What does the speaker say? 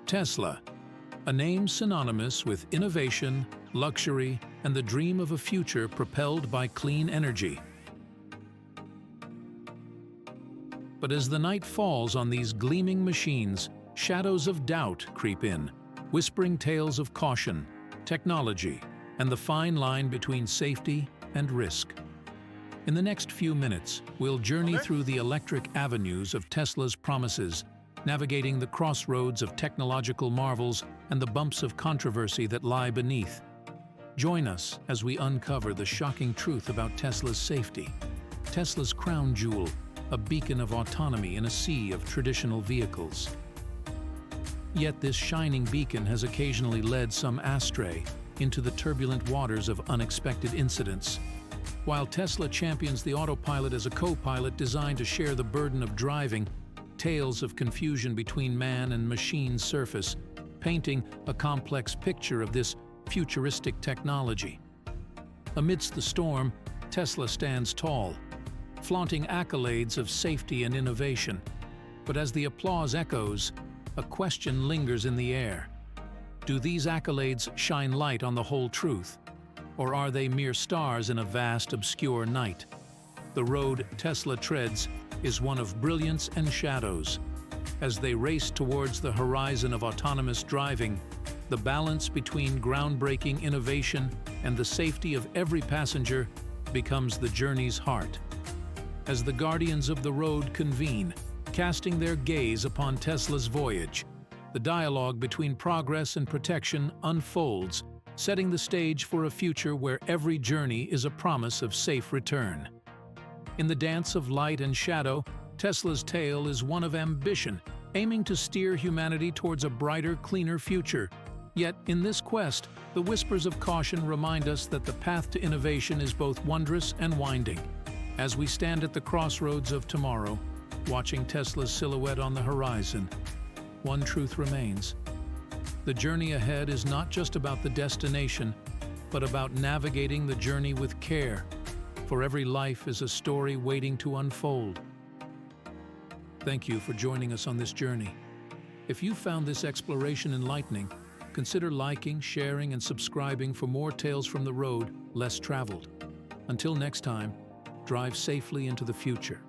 Tesla, a name synonymous with innovation, luxury, and the dream of a future propelled by clean energy. But as the night falls on these gleaming machines, shadows of doubt creep in, whispering tales of caution, technology, and the fine line between safety and risk. In the next few minutes, we'll journey through the electric avenues of Tesla's promises, navigating the crossroads of technological marvels and the bumps of controversy that lie beneath. Join us as we uncover the shocking truth about Tesla's safety. Tesla's crown jewel, a beacon of autonomy in a sea of traditional vehicles. Yet this shining beacon has occasionally led some astray into the turbulent waters of unexpected incidents. While Tesla champions the Autopilot as a co-pilot designed to share the burden of driving, tales of confusion between man and machine surface, painting a complex picture of this futuristic technology. Amidst the storm, Tesla stands tall, flaunting accolades of safety and innovation. But as the applause echoes, a question lingers in the air. Do these accolades shine light on the whole truth? Or are they mere stars in a vast, obscure night? The road Tesla treads is one of brilliance and shadows. As they race towards the horizon of autonomous driving, the balance between groundbreaking innovation and the safety of every passenger becomes the journey's heart. As the guardians of the road convene, casting their gaze upon Tesla's voyage, the dialogue between progress and protection unfolds, setting the stage for a future where every journey is a promise of safe return. In the dance of light and shadow, Tesla's tale is one of ambition, aiming to steer humanity towards a brighter, cleaner future. Yet, in this quest, the whispers of caution remind us that the path to innovation is both wondrous and winding. As we stand at the crossroads of tomorrow, watching Tesla's silhouette on the horizon, one truth remains. The journey ahead is not just about the destination, but about navigating the journey with care, for every life is a story waiting to unfold. Thank you for joining us on this journey. If you found this exploration enlightening, consider liking, sharing, and subscribing for more tales from the road less traveled. Until next time, drive safely into the future.